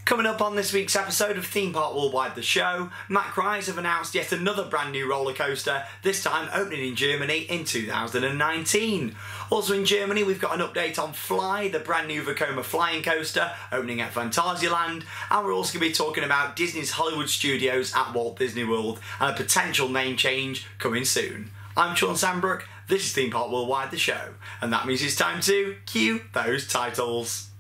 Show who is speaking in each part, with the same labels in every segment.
Speaker 1: Coming up on this week's episode of Theme Park Worldwide the show, Mack Rides have announced yet another brand new roller coaster, this time opening in Germany in 2019. Also in Germany we've got an update on Fly, the brand new Vekoma flying coaster opening at Fantasyland, and we're also going to be talking about Disney's Hollywood Studios at Walt Disney World and a potential name change coming soon. I'm Shawn Sanbrooke, this is Theme Park Worldwide the show, and that means it's time to cue those titles.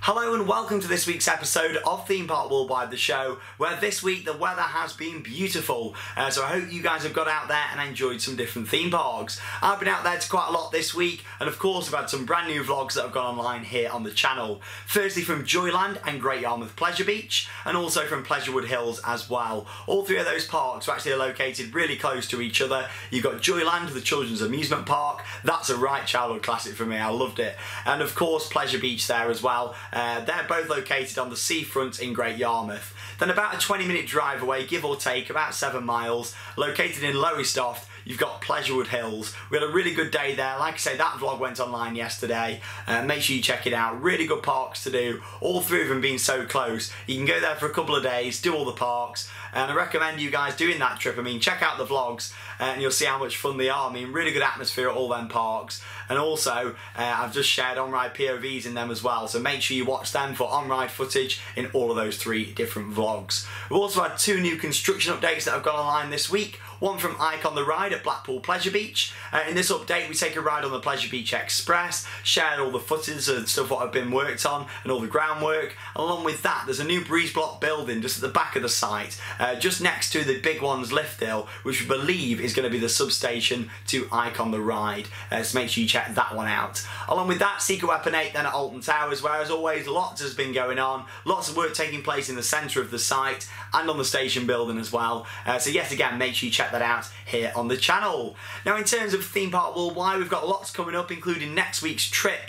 Speaker 1: Hello and welcome to this week's episode of Theme Park Worldwide the show, where this week the weather has been beautiful, so I hope you guys have got out there and enjoyed some different theme parks. I've been out there to quite a lot this week, and of course I've had some brand new vlogs that have gone online here on the channel. Firstly from Joyland and Great Yarmouth Pleasure Beach, and also from Pleasurewood Hills as well. All three of those parks are actually located really close to each other. You've got Joyland, the children's amusement park. That's a right childhood classic for me, I loved it. And of course Pleasure Beach there as well. They're both located on the seafront in Great Yarmouth. Then about a 20-minute drive away, give or take, about 7 miles, located in Lowestoft, you've got Pleasurewood Hills. We had a really good day there. Like I say, that vlog went online yesterday. Make sure you check it out. Really good parks to do. All three of them being so close. You can go there for a couple of days, do all the parks, and I recommend you guys doing that trip. I mean, check out the vlogs and you'll see how much fun they are. I mean, really good atmosphere at all them parks. And also, I've just shared on-ride POVs in them as well, so make sure you watch them for on-ride footage in all of those 3 different vlogs. We've also had 2 new construction updates that have gone online this week. One from Ike on the Ride at Blackpool Pleasure Beach. In this update we take a ride on the Pleasure Beach Express, share all the footage and stuff what have been worked on and all the groundwork. Along with that there's a new breeze block building just at the back of the site, just next to the Big Ones lift hill, which we believe is going to be the substation to Ike on the Ride. So make sure you check that one out. Along with that, Secret Weapon 8 then at Alton Towers, where as always lots has been going on, lots of work taking place in the centre of the site and on the station building as well. So yet again, make sure you check that out here on the channel. Now in terms of Theme Park Worldwide, we've got lots coming up, including next week's trip.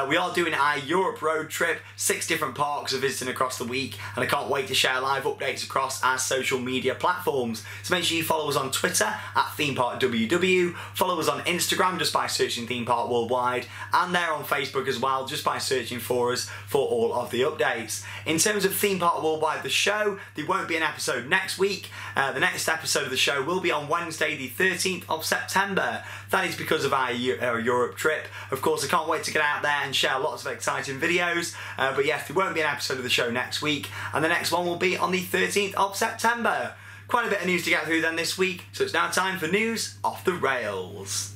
Speaker 1: We are doing our Europe road trip, 6 different parks are visiting across the week, and I can't wait to share live updates across our social media platforms. So make sure you follow us on Twitter at ThemeParkWW, follow us on Instagram just by searching Theme Park Worldwide, and there on Facebook as well just by searching for us for all of the updates. In terms of Theme Park Worldwide the show, there won't be an episode next week. The next episode of the show will be on Wednesday the 13th of September. That is because of our Europe trip. Of course I can't wait to get out there and share lots of exciting videos, but yes, there won't be an episode of the show next week, and the next one will be on the 13th of September. Quite a bit of news to get through then this week, so it's now time for news off the rails.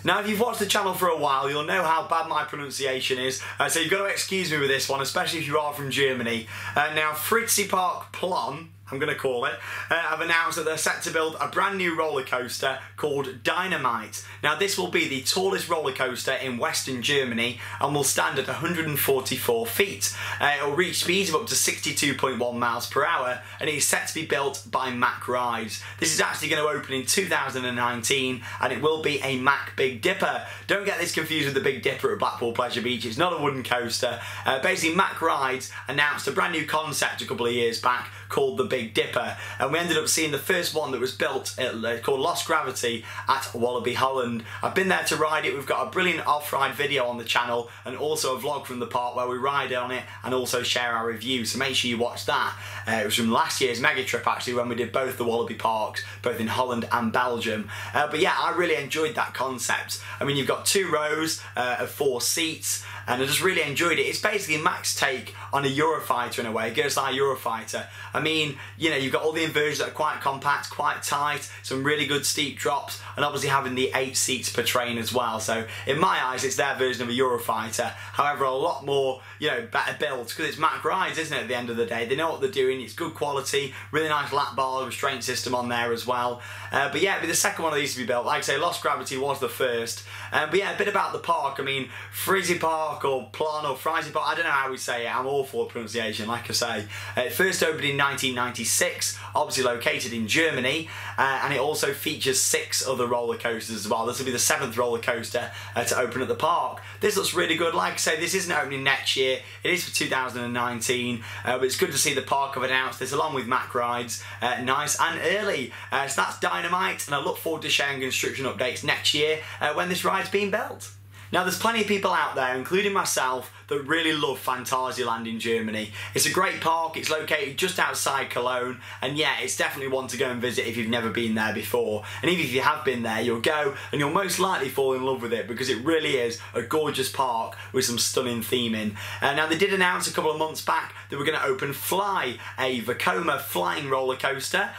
Speaker 1: Now if you've watched the channel for a while, you'll know how bad my pronunciation is, so you've got to excuse me with this one, especially if you are from Germany. Now Fruitsy Park Plon, I'm going to call it, have announced that they're set to build a brand new roller coaster called Dynamite. Now this will be the tallest roller coaster in Western Germany and will stand at 144 feet. It will reach speeds of up to 62.1 miles per hour, and it is set to be built by Mack Rides. This is actually going to open in 2019, and it will be a Mack Big Dipper. Don't get this confused with the Big Dipper at Blackpool Pleasure Beach. It's not a wooden coaster. Basically Mack Rides announced a brand new concept a couple of years back called the Big Dipper, and we ended up seeing the first one that was built called Lost Gravity at Wallaby Holland. I've been there to ride it. We've got a brilliant off-ride video on the channel and also a vlog from the park where we ride on it and also share our review, so make sure you watch that. It was from last year's mega trip actually, when we did both the Wallaby parks, both in Holland and Belgium. But yeah, I really enjoyed that concept. I mean, you've got 2 rows of 4 seats, and I just really enjoyed it. It's basically Mack's take on a Eurofighter in a way, a Gerstler Eurofighter. I mean, you know, you've got all the inversions that are quite compact, quite tight, some really good steep drops, and obviously having the 8 seats per train as well. So in my eyes, it's their version of a Eurofighter. However, a lot more, you know, better built, because it's Mack Rides, isn't it, at the end of the day? They know what they're doing. It's good quality, really nice lap bar restraint system on there as well. But yeah, it'd be the second one of these to be built. Like I say, Lost Gravity was the first. But yeah, a bit about the park. I mean, Fruitsy Park or Plon or Fruitsy Park, I don't know how we say it. I'm awful at pronunciation, like I say. It first opened in 1996, obviously located in Germany, and it also features 6 other roller coasters as well. This will be the 7th roller coaster to open at the park. This looks really good. Like I say, this isn't opening next year. It is for 2019, but it's good to see the park have announced this along with Mack Rides, nice and early. So that's dynamite, and I look forward to sharing construction updates next year when this ride's being built. Now, there's plenty of people out there, including myself, that really love Phantasialand in Germany. It's a great park, it's located just outside Cologne, and yeah, it's definitely one to go and visit if you've never been there before. And even if you have been there, you'll go and you'll most likely fall in love with it, because it really is a gorgeous park with some stunning theming. Now, they did announce a couple of months back that we're going to open Fly, a Vekoma flying roller coaster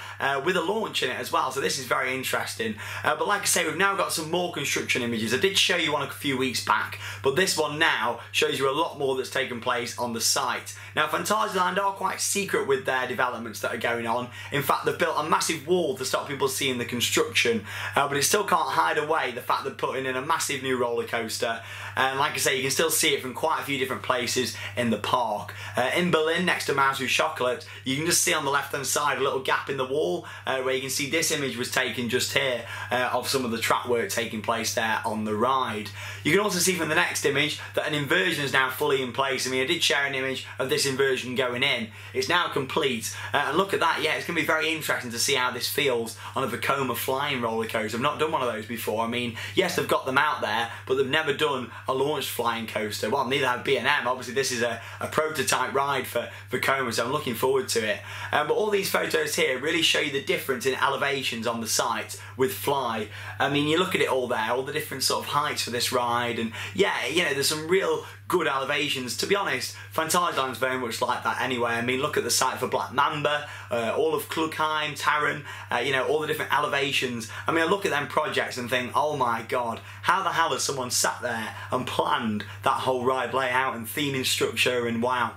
Speaker 1: with a launch in it as well, so this is very interesting. But like I say, we've now got some more construction images. I did show you one a few weeks back, but this one now shows you a lot more that's taken place on the site. Now, Fantasyland are quite secret with their developments that are going on. In fact, they've built a massive wall to stop people seeing the construction, but it still can't hide away the fact they're putting in a massive new roller coaster. And like I say, you can still see it from quite a few different places in the park. In Berlin, next to Mausu Chocolate, you can just see on the left-hand side a little gap in the wall where you can see this image was taken just here of some of the track work taking place there on the ride. You can also see from the next image that an inversion is now fully in place. I mean, I did share an image of this inversion going in. It's now complete, and look at that. Yeah, it's going to be very interesting to see how this feels on a Vekoma flying roller coaster. I've not done one of those before. I mean, yes, they've got them out there, but they've never done a launched flying coaster. Well, neither have B&M. Obviously, this is a prototype ride for Vekoma, so I'm looking forward to it. But all these photos here really show you the difference in elevations on the site with Fly. I mean, you look at it all there, all the different sort of heights for this ride, and yeah, you know, there's some real good elevations. To be honest, Fantasyland's very much like that anyway. I mean, look at the site for Black Mamba, all of Klugheim, Taron, you know, all the different elevations. I mean, I look at them projects and think, oh my god, how the hell has someone sat there and planned that whole ride layout and theming structure, and wow.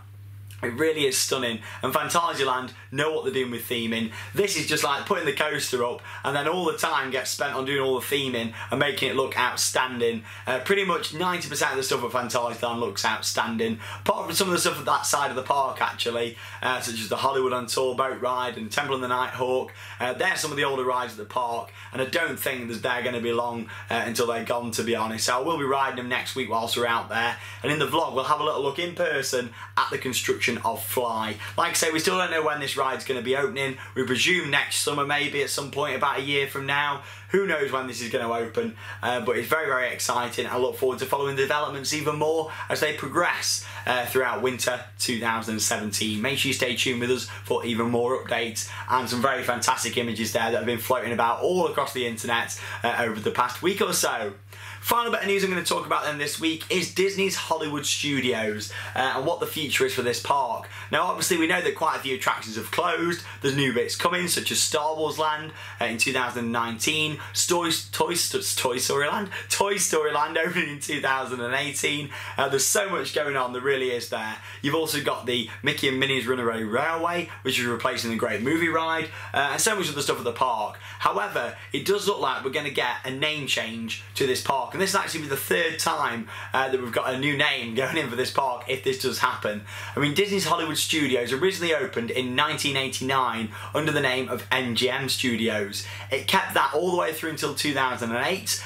Speaker 1: It really is stunning, and Fantasyland know what they're doing with theming. This is just like putting the coaster up and then all the time gets spent on doing all the theming and making it look outstanding. Pretty much 90% of the stuff at Fantasyland looks outstanding, apart from some of the stuff at that side of the park actually, such as the Hollywood on Tour boat ride and Temple of the Nighthawk. They're some of the older rides at the park, and I don't think they're going to be long until they're gone, to be honest. So I will be riding them next week whilst we're out there, and in the vlog we'll have a little look in person at the construction of Fly. Like I say, we still don't know when this ride's going to be opening. We presume next summer, maybe at some point about a year from now. Who knows when this is going to open, but it's very, very exciting. I look forward to following the developments even more as they progress throughout winter 2017. Make sure you stay tuned with us for even more updates and some very fantastic images there that have been floating about all across the internet over the past week or so. Final bit of news I'm going to talk about then this week is Disney's Hollywood Studios and what the future is for this park. Now, obviously, we know that quite a few attractions have closed. There's new bits coming, such as Star Wars Land in 2019, Toy Story Land opening in 2018. There's so much going on, there really is there. You've also got the Mickey and Minnie's Runaway Railway, which is replacing the Great Movie Ride, and so much other stuff at the park. However, it does look like we're going to get a name change to this park, and this is actually the 3rd time that we've got a new name going in for this park, if this does happen. I mean, Disney's Hollywood Studios originally opened in 1989 under the name of MGM Studios. It kept that all the way through until 2008,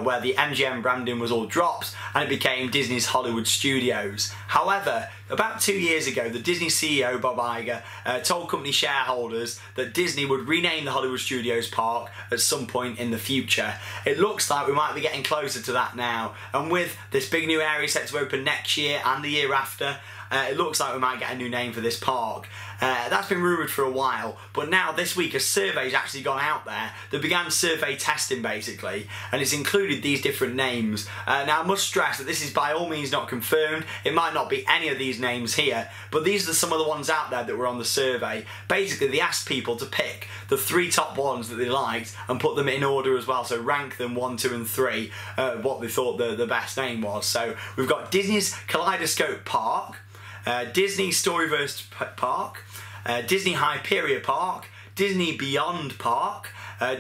Speaker 1: where the MGM branding was all dropped and it became Disney's Hollywood Studios. However, about 2 years ago, the Disney CEO, Bob Iger, told company shareholders that Disney would rename the Hollywood Studios park at some point in the future. It looks like we might be getting close closer to that now. And with this big new area set to open next year and the year after, it looks like we might get a new name for this park. That's been rumoured for a while, but now this week a survey's actually gone out there that began survey testing basically, and it's included these different names. Now I must stress that this is by all means not confirmed. It might not be any of these names here, but these are some of the ones out there that were on the survey. Basically they asked people to pick the 3 top ones that they liked and put them in order as well, so rank them 1, 2 and 3, what they thought the best name was. So we've got Disney's Kaleidoscope Park, Disney Storyverse Park, Disney Hyperia Park, Disney Beyond Park,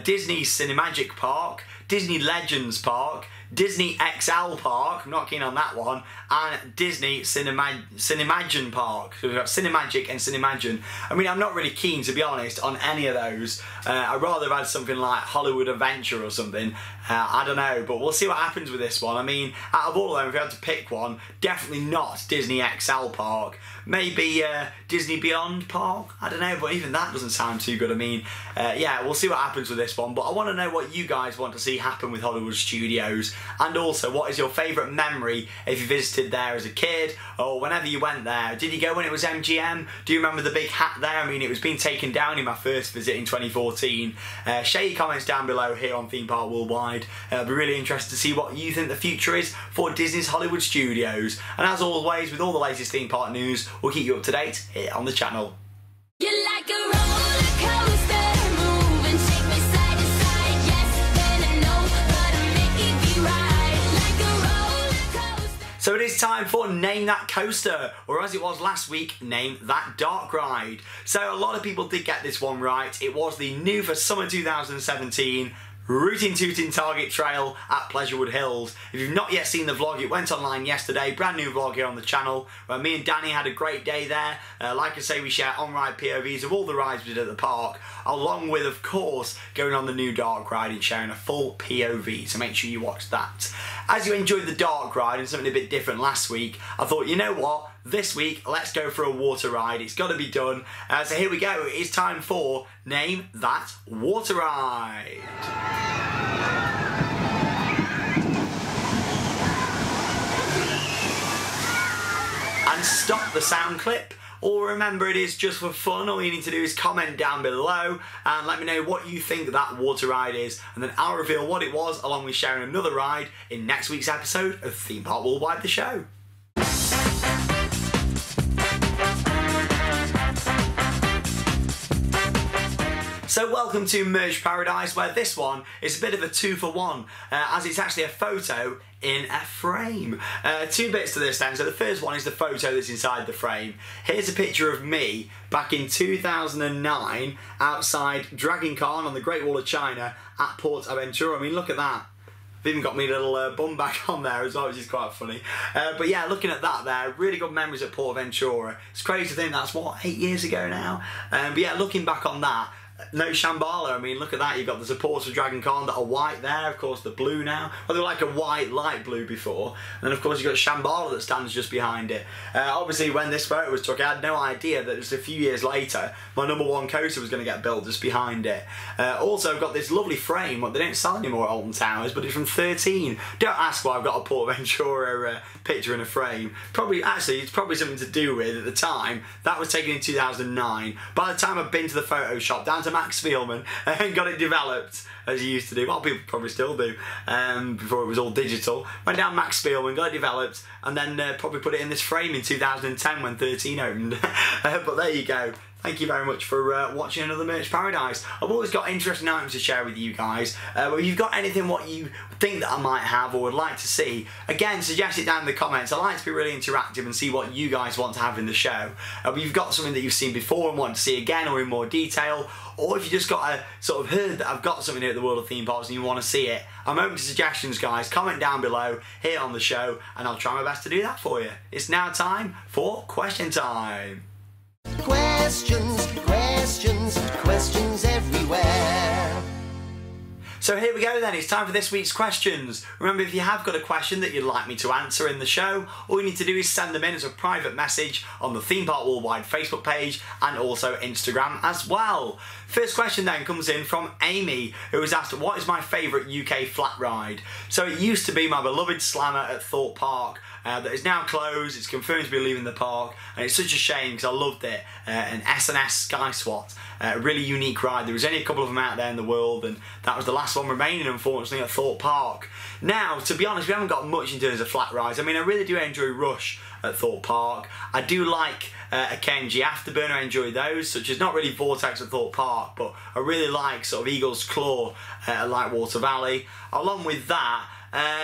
Speaker 1: Disney Cinemagic Park, Disney Legends Park, Disney XL Park, I'm not keen on that one, and Disney Cinemagine Park. So we've got Cinemagic and Cinemagine. I mean, I'm not really keen, to be honest, on any of those. I'd rather have had something like Hollywood Adventure or something. I don't know, but we'll see what happens with this one. I mean, out of all of them, if we had to pick one, definitely not Disney XL Park. Maybe Disney Beyond Park? I don't know, but even that doesn't sound too good. I mean, yeah, we'll see what happens with this one, but I want to know what you guys want to see happen with Hollywood Studios, and also what is your favourite memory if you visited there as a kid or whenever you went there. Did you go when it was MGM? Do you remember the big hat there? I mean, it was being taken down in my first visit in 2014. Share your comments down below here on Theme Park Worldwide. I'll be really interested to see what you think the future is for Disney's Hollywood Studios. And as always, with all the latest theme park news, we'll keep you up to date here on the channel.
Speaker 2: You're like a roller coaster, move and shake me side to side. Yes, then I know, but I make you ride like a roller coaster.
Speaker 1: So it is time for Name That Coaster, or as it was last week, Name That Dark Ride. So a lot of people did get this one right. It was the new for summer 2017 Rootin' Tootin' Target Trail at Pleasurewood Hills. If you've not yet seen the vlog, it went online yesterday, brand new vlog here on the channel, where me and Danny had a great day there. Like I say, we share on-ride POVs of all the rides we did at the park, along with, of course, going on the new dark ride and sharing a full POV, so make sure you watch that. As you enjoyed the dark ride and something a bit different last week, I thought, you know what? This week, let's go for a water ride. It's got to be done. So here we go. It's time for Name That Water Ride. And stop the sound clip. Or remember, it is just for fun. All you need to do is comment down below and let me know what you think that water ride is, and then I'll reveal what it was along with sharing another ride in next week's episode of Theme Park Worldwide, the show. So welcome to Merge Paradise, where this one is a bit of a 2-for-1, as it's actually a photo in a frame. 2 bits to this then. So the first one is the photo that's inside the frame. Here's a picture of me back in 2009 outside Dragon Con on the Great Wall of China at Port Aventura. I mean, look at that. I've even got my little bum back on there as well, which is quite funny. But yeah, looking at that there, really good memories at Port Aventura. It's crazy to think that's, what, 8 years ago now? But yeah, looking back on that, no Shambhala. I mean, look at that. You've got the supports of Dragon Con that are white there, of course the blue now. Well, they were like a white light blue before. And then of course you've got Shambhala that stands just behind it. Obviously when this photo was took, I had no idea that just a few years later my #1 coaster was going to get built just behind it. Also I've got this lovely frame, what they don't sell anymore at Alton Towers, but it's from 13. Don't ask why I've got a Port Ventura picture in a frame. It's probably something to do with, at the time, that was taken in 2009. By the time I've been to the Photoshop, down to Max Spielman, and got it developed, as you used to do. Well, people probably still do, before it was all digital. Went down Max Spielman, got it developed, and then probably put it in this frame in 2010 when 13 opened. But there you go. Thank you very much for watching another Merch Paradise. I've always got interesting items to share with you guys. But if you've got anything what you think that I might have or would like to see, again, suggest it down in the comments. I like to be really interactive and see what you guys want to have in the show. If you've got something that you've seen before and want to see again or in more detail, or if you just got a sort of heard that I've got something here at the World of Theme Parks and you want to see it, I'm open to suggestions, guys. Comment down below here on the show and I'll try my best to do that for you. It's now time for question time. Questions everywhere. So here we go then, it's time for this week's questions. Remember, if you have got a question that you'd like me to answer in the show, all you need to do is send them in as a private message on the Theme Park Worldwide Facebook page and also Instagram as well. First question then comes in from Amy, who has asked, what is my favourite UK flat ride? So it used to be my beloved Slammer at Thorpe Park, that is now closed. It's confirmed to be leaving the park, and it's such a shame because I loved it. An S&S Sky SWAT, a really unique ride. There was only a couple of them out there in the world, and that was the last one remaining, unfortunately, at Thorpe Park. Now, to be honest, we haven't got much in terms of flat rides. I mean, I really do enjoy Rush at Thorpe Park. I do like a KMG Afterburner. I enjoy those, such as not really Vortex at Thorpe Park, but I really like sort of Eagle's Claw at Lightwater Valley. Along with that,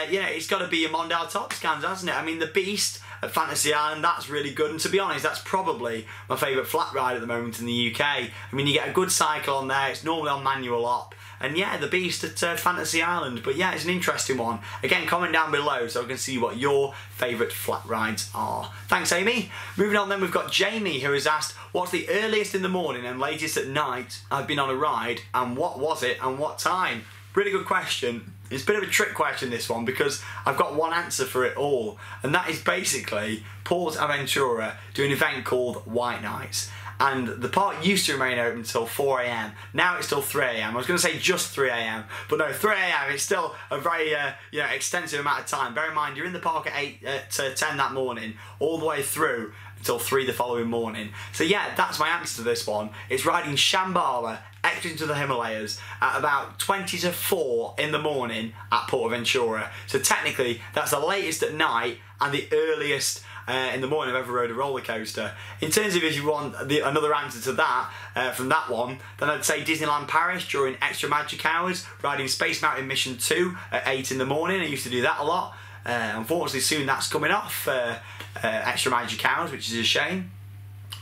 Speaker 1: it's got to be your Mondale Top Scans, hasn't it? I mean, the Beast at Fantasyland, that's really good, and to be honest, that's probably my favourite flat ride at the moment in the UK. I mean, you get a good cycle on there, it's normally on manual op, and yeah, the Beast at Fantasyland. But yeah, it's an interesting one. Again, comment down below so I can see what your favourite flat rides are. Thanks, Amy. Moving on then, we've got Jamie, who has asked, what's the earliest in the morning and latest at night I've been on a ride, and what was it and what time? Really good question. It's a bit of a trick question, this one, because I've got one answer for it all, and that is basically Port Aventura do an event called White Nights. And the park used to remain open until 4 AM. Now it's still 3 AM. I was going to say just 3 AM, but no, 3 AM. It's still a very extensive amount of time. Bear in mind, you're in the park at 10 that morning, all the way through until 3 the following morning. So yeah, that's my answer to this one. It's riding Shambhala extra into the Himalayas at about 20 to 4 in the morning at Port Aventura. So technically, that's the latest at night and the earliest in the morning I've ever rode a roller coaster. In terms of if you want another answer to that, from that one, then I'd say Disneyland Paris during extra magic hours, riding Space Mountain Mission 2 at 8 in the morning. I used to do that a lot. Unfortunately, soon that's coming off, extra magic hours, which is a shame.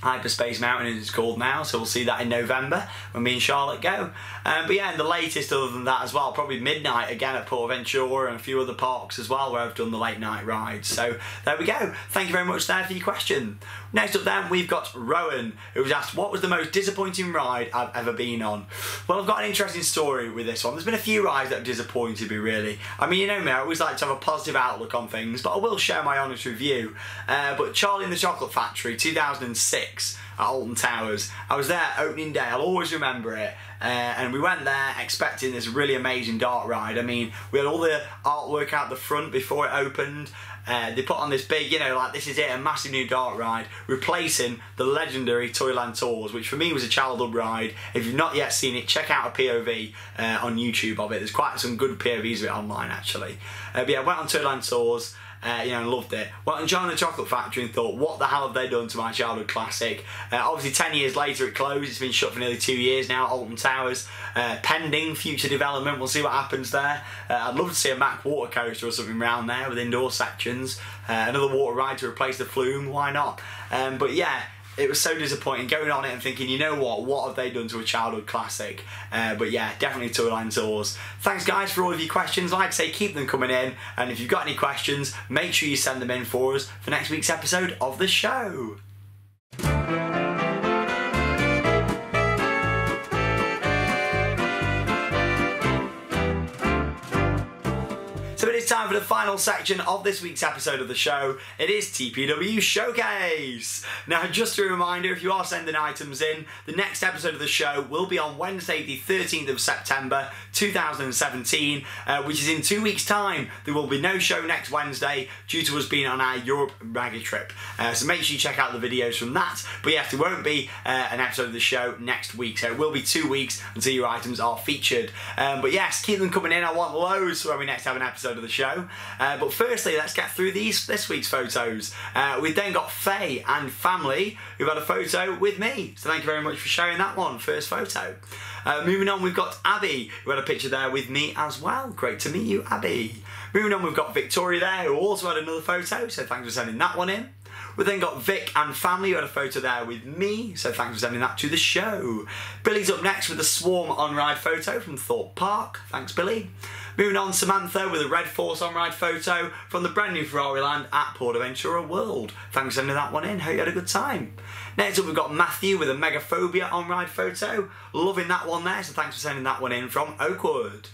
Speaker 1: Hyperspace Mountain is called now, so we'll see that in November when me and Charlotte go. But yeah, and the latest other than that as well, probably midnight again at Port Aventura and a few other parks as well where I've done the late night rides. So there we go. Thank you very much there for your question. Next up then, we've got Rowan, who was asked, what was the most disappointing ride I've ever been on? Well, I've got an interesting story with this one. There's been a few rides that have disappointed me, really. I mean, you know me, I always like to have a positive outlook on things, but I will share my honest review. But Charlie and the Chocolate Factory, 2006, at Alton Towers. I was there opening day, I'll always remember it. And we went there expecting this really amazing dark ride. I mean, we had all the artwork out the front before it opened. They put on this big, like this is it, a massive new dark ride, replacing the legendary Toyland Tours, which for me was a childhood ride. If you've not yet seen it, check out a POV on YouTube of it. There's quite some good POVs of it online, actually. But yeah, I went on Toyland Tours. And loved it. Went on John and the Chocolate Factory and thought, what the hell have they done to my childhood classic? Obviously 10 years later it closed. It's been shut for nearly 2 years now at Alton Towers. Pending future development, we'll see what happens there. I'd love to see a Mack water coaster or something around there with indoor sections. Another water ride to replace the Flume, why not? But yeah, it was so disappointing going on it and thinking, you know what have they done to a childhood classic? But yeah, definitely Toyland Tours. Thanks guys for all of your questions. Like I say, keep them coming in, and if you've got any questions, make sure you send them in for us for next week's episode of the show. So it is time for the final section of this week's episode of the show. It is TPW Showcase. Now, just a reminder, if you are sending items in, the next episode of the show will be on Wednesday the 13th of September 2017, which is in 2 weeks' time. There will be no show next Wednesday due to us being on our Europe Raggy trip. So make sure you check out the videos from that. But yes, there won't be an episode of the show next week, so it will be 2 weeks until your items are featured. But yes, keep them coming in. I want loads when we next have an episode of the show. But firstly, let's get through this week's photos. We've then got Faye and family who've had a photo with me. So thank you very much for sharing that one, first photo. Moving on, we've got Abby who had a picture there with me as well. Great to meet you, Abby. Moving on, we've got Victoria there who also had another photo, so thanks for sending that one in. We've then got Vic and family who had a photo there with me, so thanks for sending that to the show. Billy's up next with a Swarm on-ride photo from Thorpe Park. Thanks, Billy. Moving on, Samantha with a Red Force on-ride photo from the brand new Ferrari Land at Port Aventura World. Thanks for sending that one in. Hope you had a good time. Next up, we've got Matthew with a Megaphobia on-ride photo. Loving that one there, so thanks for sending that one in from Oakwood.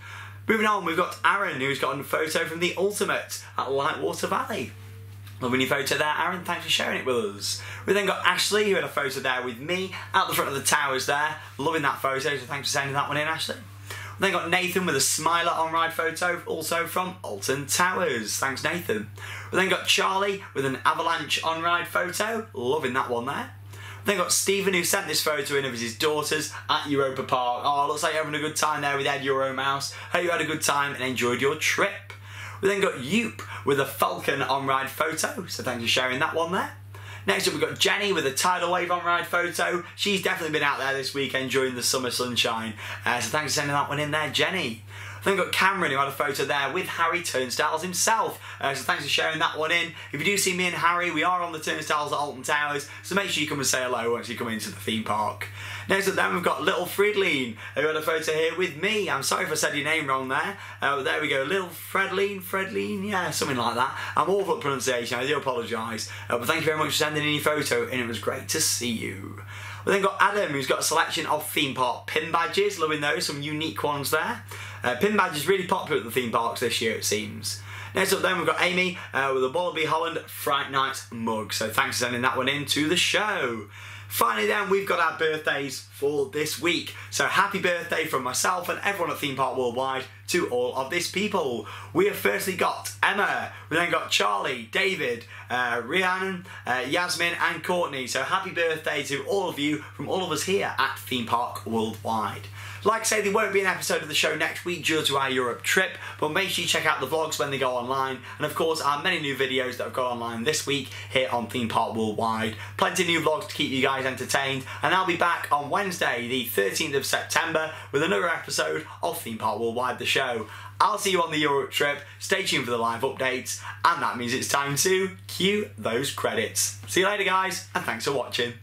Speaker 1: Moving on, we've got Aaron, who's got a photo from the Ultimate at Lightwater Valley. Loving your photo there, Aaron. Thanks for sharing it with us. We then got Ashley, who had a photo there with me out the front of the towers there. Loving that photo, so thanks for sending that one in, Ashley. We then got Nathan with a smiler on-ride photo, also from Alton Towers. Thanks, Nathan. We then got Charlie with an avalanche on-ride photo. Loving that one there. We then got Stephen, who sent this photo in of his daughters at Europa Park. Oh, looks like you're having a good time there with Ed Euromouse. Hope you had a good time and enjoyed your trip. We then got Yoop with a Falcon on-ride photo, so thanks for sharing that one there. Next up we've got Jenny with a tidal wave on-ride photo. She's definitely been out there this week enjoying the summer sunshine, so thanks for sending that one in there, Jenny. Then we've got Cameron, who had a photo there with Harry Turnstiles himself, so thanks for sharing that one in. If you do see me and Harry, we are on the Turnstiles at Alton Towers, so make sure you come and say hello once you come into the theme park. Next up then we've got Little Fredline, who had a photo here with me. I'm sorry if I said your name wrong there, but there we go, Little Fredline, yeah, something like that. I'm awful at pronunciation, I do apologise, but thank you very much for sending in your photo, and it was great to see you. We then got Adam, who's got a selection of theme park pin badges, loving those, some unique ones there. Pin badges really popular at the theme parks this year, it seems. Next up then we've got Amy with a Wallaby Holland Fright Night mug, so thanks for sending that one in to the show. Finally then, we've got our birthdays for this week. So happy birthday from myself and everyone at Theme Park Worldwide to all of these people. We have firstly got Emma, we then got Charlie, David, Rhiannon, Yasmin and Courtney. So happy birthday to all of you from all of us here at Theme Park Worldwide. Like I say, there won't be an episode of the show next week due to our Europe trip, but make sure you check out the vlogs when they go online, and of course our many new videos that have gone online this week here on Theme Park Worldwide. Plenty of new vlogs to keep you guys entertained, and I'll be back on Wednesday the 13th of September with another episode of Theme Park Worldwide, the show. I'll see you on the Europe trip, stay tuned for the live updates, and that means it's time to cue those credits. See you later guys, and thanks for watching.